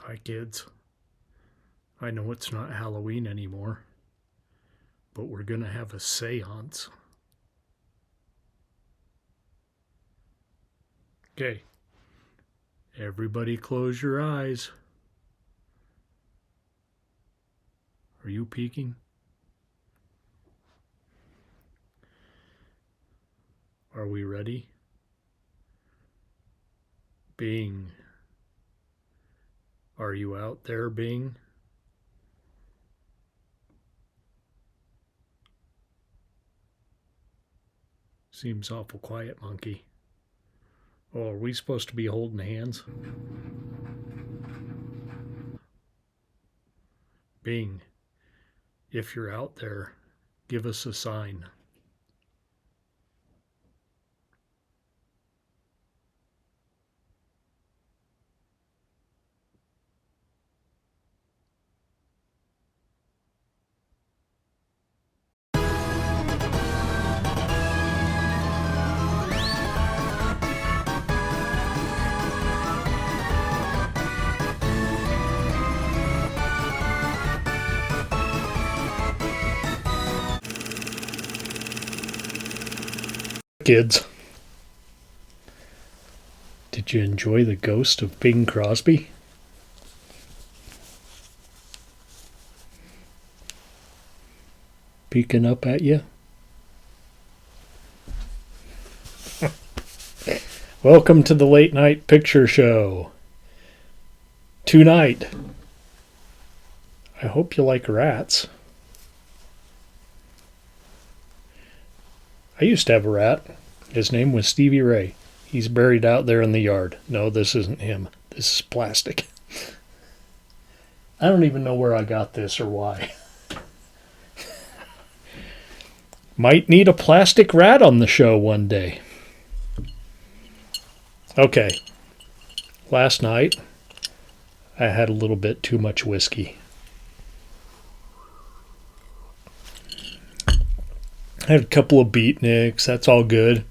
Hi, kids. I know it's not Halloween anymore, but we're going to have a seance. Okay. Everybody close your eyes. Are you peeking? Are we ready? Bing. Are you out there, Bing? Seems awful quiet, monkey. Oh, are we supposed to be holding hands? Bing, if you're out there, give us a sign. Kids, did you enjoy the ghost of Bing Crosby? Peeking up at you? Welcome to the late night picture show. Tonight, I hope you like rats. I used to have a rat. His name was Stevie Ray. He's buried out there in the yard. No, this isn't him. This is plastic. I don't even know where I got this or why. Might need a plastic rat on the show one day. Okay. Last night, I had a little bit too much whiskey. I had a couple of beatniks. That's all good.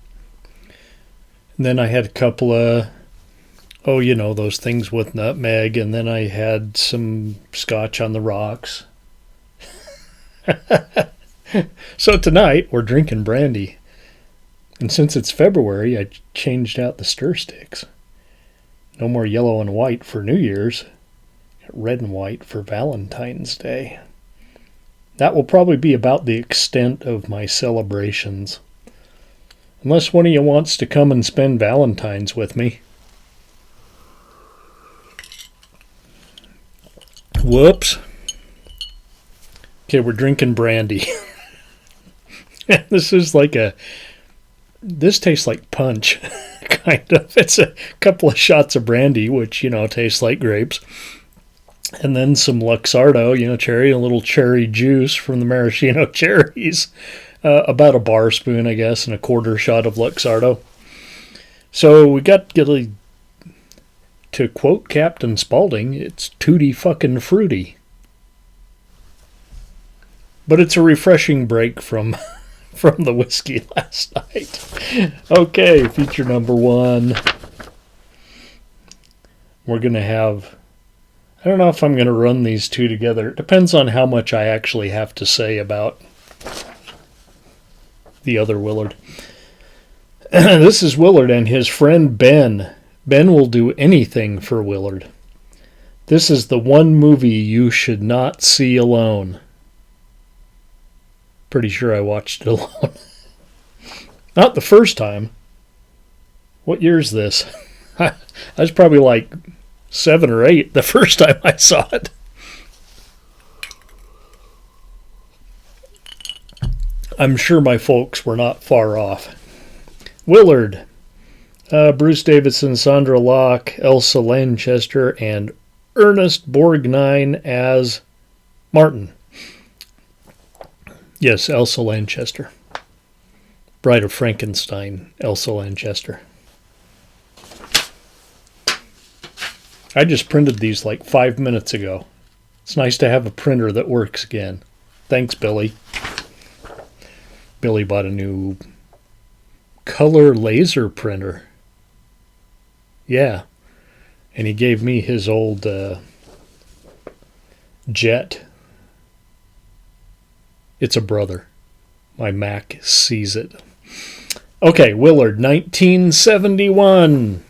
And then I had a couple of, those things with nutmeg. And then I had some scotch on the rocks. So tonight, we're drinking brandy. And since it's February, I changed out the stir sticks. No more yellow and white for New Year's. Red and white for Valentine's Day. That will probably be about the extent of my celebrations. Unless one of you wants to come and spend Valentine's with me. Whoops. Okay, we're drinking brandy. This tastes like punch, kind of. It's a couple of shots of brandy, which, tastes like grapes. And then some Luxardo, cherry, a little cherry juice from the maraschino cherries. About a bar spoon, I guess, and a quarter shot of Luxardo. So we got to quote Captain Spaulding, it's tutti fucking fruity. But it's a refreshing break from the whiskey last night. Okay, feature number 1. We're going to have... I don't know if I'm going to run these two together. It depends on how much I actually have to say about the other Willard. This is Willard and his friend Ben. Ben will do anything for Willard. This is the one movie you should not see alone. Pretty sure I watched it alone. Not the first time. What year is this? I was probably like 7 or 8 the first time I saw it. I'm sure my folks were not far off. Willard, Bruce Davidson, Sandra Locke, Elsa Lanchester, and Ernest Borgnine as Martin. Yes, Elsa Lanchester. Bride of Frankenstein, Elsa Lanchester. I just printed these like 5 minutes ago. It's nice to have a printer that works again. Thanks, Billy. Billy bought a new color laser printer. Yeah. And he gave me his old Jet. It's a brother. My Mac sees it. Okay, Willard, 1971.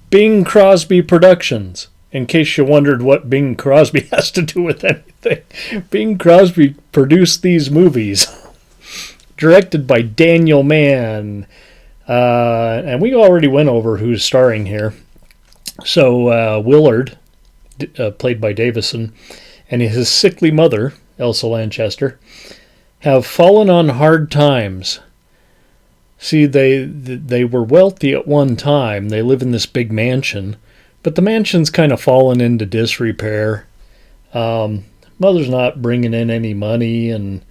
Bing Crosby Productions. In case you wondered what Bing Crosby has to do with anything, Bing Crosby produced these movies. Directed by Daniel Mann. And we already went over who's starring here. So Willard, played by Davison, and his sickly mother, Elsa Lanchester, have fallen on hard times. See, they were wealthy at one time. They live in this big mansion, but the mansion's kind of fallen into disrepair. Mother's not bringing in any money, and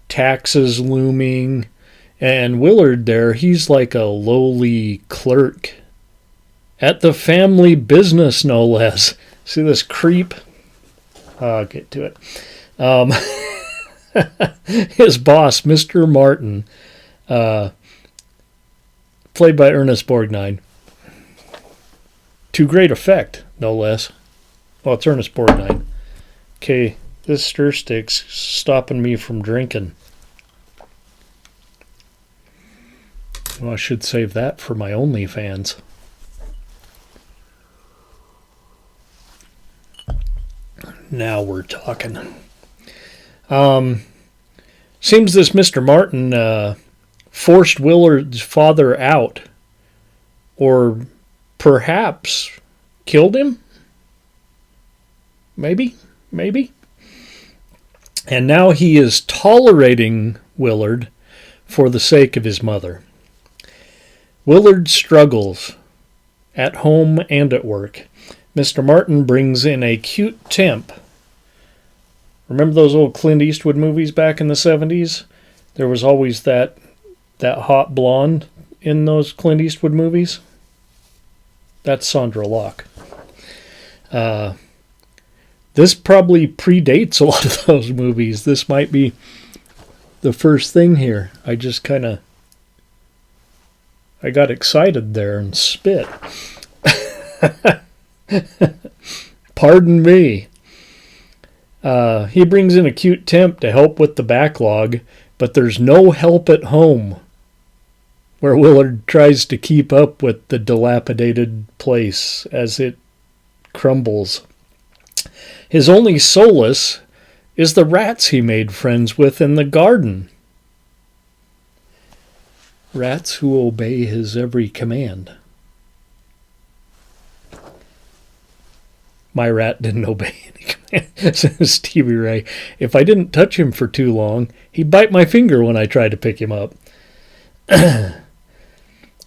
taxes looming. And Willard there, he's like a lowly clerk at the family business, no less. See this creep? I'll get to it. His boss, Mr. Martin, played by Ernest Borgnine. To great effect, no less. Oh, it's Ernest Borgnine. Okay, this stir stick's stopping me from drinking. Well, I should save that for my OnlyFans. Now we're talking. Seems this Mr. Martin forced Willard's father out, or perhaps killed him. Maybe. And now he is tolerating Willard for the sake of his mother. Willard struggles at home and at work. Mr. Martin brings in a cute temp. Remember those old Clint Eastwood movies back in the 70s? There was always that hot blonde in those Clint Eastwood movies. That's Sandra Locke. This probably predates a lot of those movies. This might be the first thing here. I got excited there and spit. Pardon me. He brings in a cute temp to help with the backlog, but there's no help at home, where Willard tries to keep up with the dilapidated place as it crumbles. His only solace is the rats he made friends with in the garden. Rats who obey his every command. My rat didn't obey any command, says Stevie Ray. If I didn't touch him for too long, he'd bite my finger when I tried to pick him up.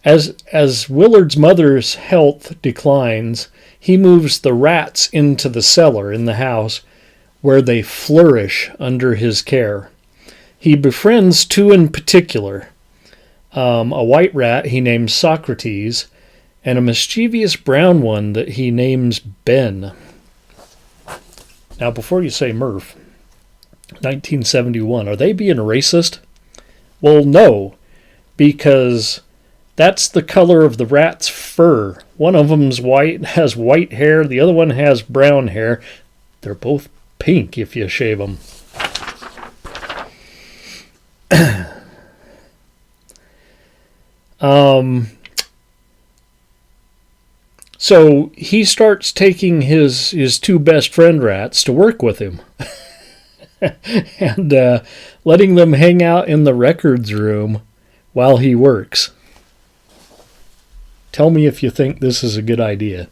As Willard's mother's health declines, he moves the rats into the cellar in the house, where they flourish under his care. He befriends two in particular, a white rat he names Socrates, and a mischievous brown one that he names Ben. Now, before you say Murph, 1971, are they being racist? Well, no, because that's the color of the rat's fur. One of them's white, has white hair. The other one has brown hair. They're both pink if you shave them. So he starts taking his two best friend rats to work with him. And letting them hang out in the records room while he works. Tell me if you think this is a good idea.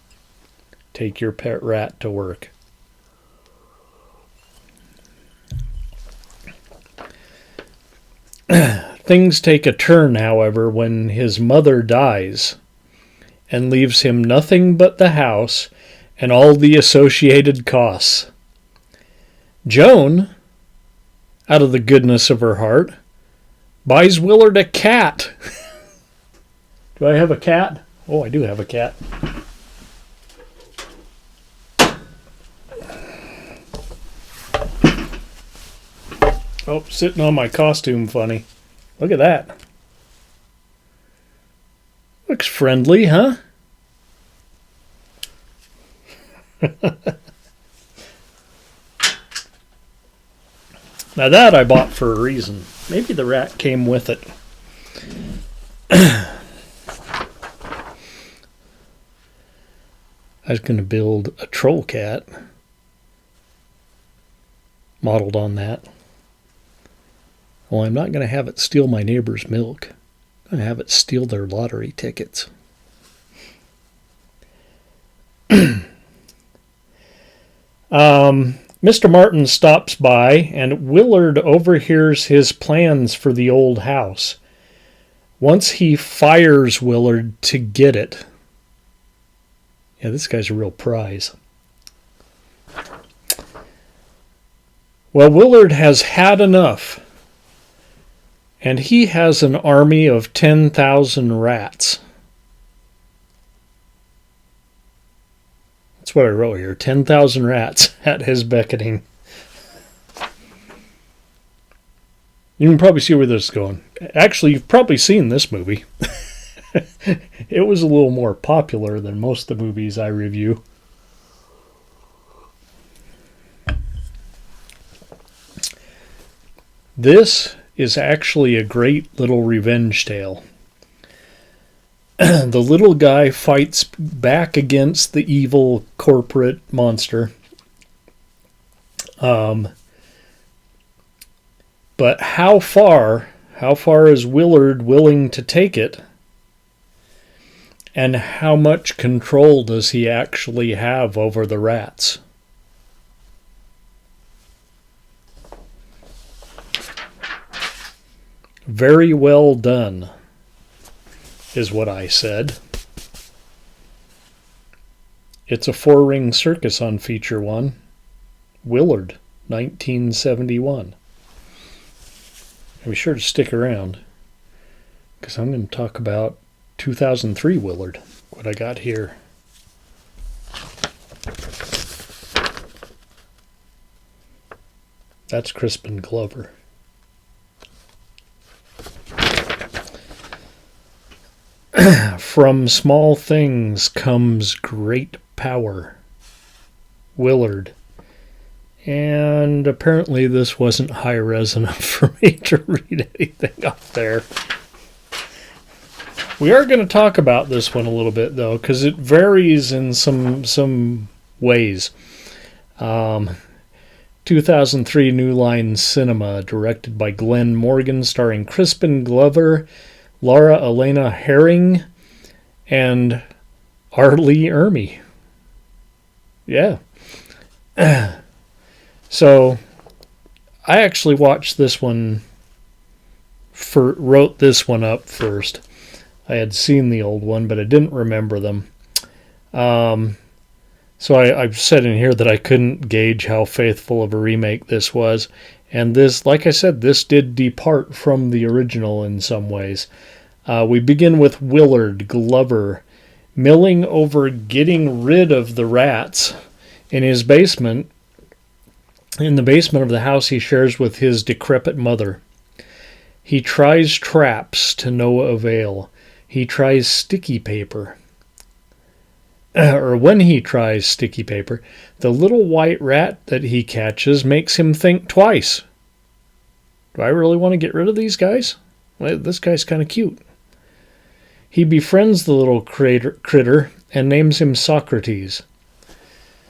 Take your pet rat to work. Things take a turn, however, when his mother dies and leaves him nothing but the house and all the associated costs. Joan, out of the goodness of her heart, buys Willard a cat. Do I have a cat? Oh, I do have a cat. Oh, sitting on my costume funny. Look at that. Looks friendly, huh? Now that I bought for a reason. Maybe the rat came with it. I was going to build a troll cat modeled on that. Well, I'm not going to have it steal my neighbor's milk. I'm going to have it steal their lottery tickets. Mr. Martin stops by, and Willard overhears his plans for the old house. Once he fires Willard to get it. Yeah, this guy's a real prize. Well, Willard has had enough, and he has an army of 10,000 rats. That's what I wrote here, 10,000 rats at his beckoning. You can probably see where this is going. Actually, you've probably seen this movie. It was a little more popular than most of the movies I review. This is actually a great little revenge tale. The little guy fights back against the evil corporate monster. But how far is Willard willing to take it? And how much control does he actually have over the rats? Very well done, is what I said. It's a 4-ring circus on feature 1. Willard, 1971. Be sure to stick around, because I'm going to talk about 2003 Willard, what I got here. That's Crispin Glover. From small things comes great power. Willard. And apparently this wasn't high res enough for me to read anything up there. We are going to talk about this one a little bit, though, because it varies in some ways. 2003 New Line Cinema, directed by Glenn Morgan, starring Crispin Glover, Laura Elena Herring, and R. Lee Ermey. Yeah. So, I actually watched this one, wrote this one up first. I had seen the old one, but I didn't remember them. So I've said in here that I couldn't gauge how faithful of a remake this was. And this, like I said, this did depart from the original in some ways. We begin with Willard Glover milling over getting rid of the rats in his basement, in the basement of the house he shares with his decrepit mother. He tries traps to no avail. He tries sticky paper. Or when he tries sticky paper, the little white rat that he catches makes him think twice. Do I really want to get rid of these guys? Well, this guy's kind of cute. He befriends the little critter and names him Socrates.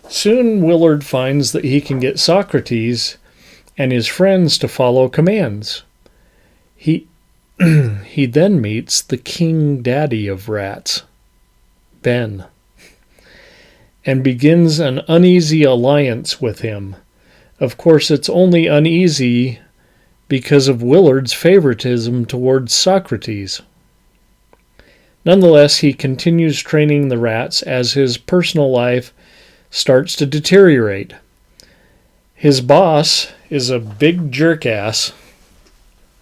Soon Willard finds that he can get Socrates and his friends to follow commands. He then meets the king daddy of rats, Ben, and begins an uneasy alliance with him. Of course, it's only uneasy because of Willard's favoritism towards Socrates. Nonetheless, he continues training the rats as his personal life starts to deteriorate. His boss is a big jerk-ass,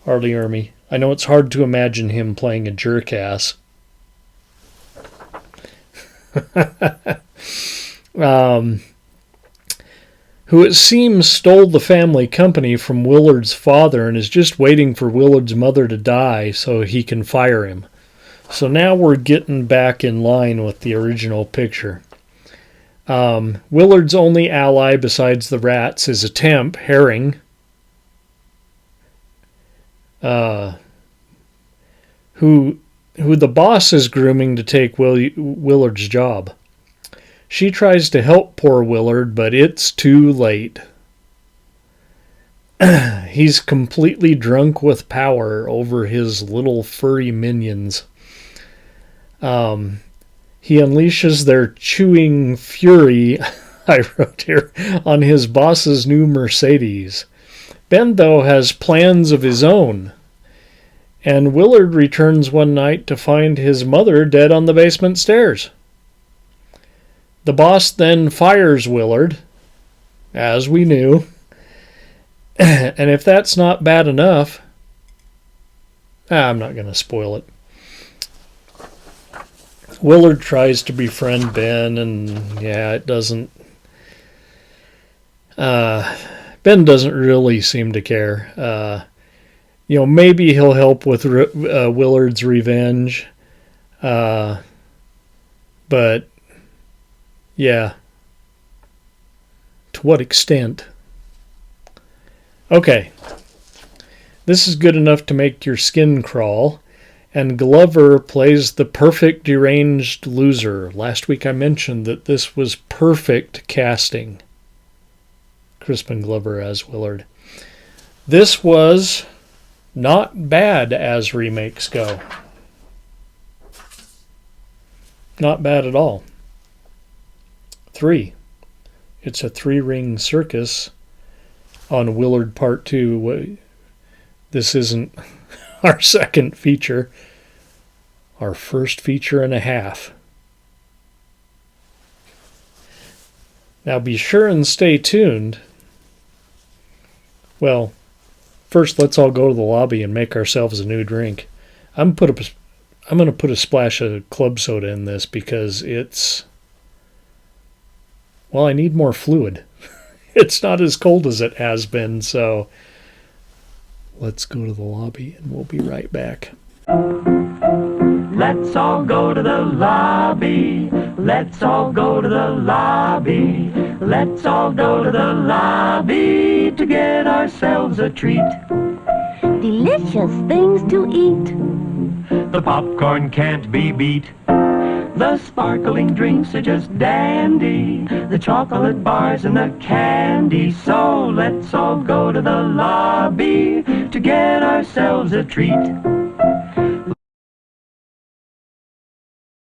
R. Lee Ermey. I know it's hard to imagine him playing a jerk-ass. Who it seems stole the family company from Willard's father and is just waiting for Willard's mother to die so he can fire him. So now we're getting back in line with the original picture. Willard's only ally besides the rats is a temp, Herring, who the boss is grooming to take Willard's job. She tries to help poor Willard, but it's too late. He's completely drunk with power over his little furry minions. He unleashes their chewing fury, I wrote here, on his boss's new Mercedes. Ben, though, has plans of his own, and Willard returns one night to find his mother dead on the basement stairs. The boss then fires Willard, as we knew, and if that's not bad enough, I'm not going to spoil it. Willard tries to befriend Ben, and yeah, it doesn't. Ben doesn't really seem to care. Maybe he'll help with Willard's revenge, but yeah, to what extent? Okay, this is good enough to make your skin crawl. And Glover plays the perfect deranged loser. Last week I mentioned that this was perfect casting. Crispin Glover as Willard. This was not bad as remakes go. Not bad at all. 3. It's a 3-ring circus on Willard Part 2. This isn't our second feature, our first feature and a half. Now be sure and stay tuned. Well, first let's all go to the lobby and make ourselves a new drink. I'm going to put a splash of club soda in this because I need more fluid. It's not as cold as it has been, so let's go to the lobby and we'll be right back. Let's all go to the lobby. Let's all go to the lobby. Let's all go to the lobby to get ourselves a treat. Delicious things to eat. The popcorn can't be beat. The sparkling drinks are just dandy. The chocolate bars and the candy. So let's all go to the lobby to get ourselves a treat.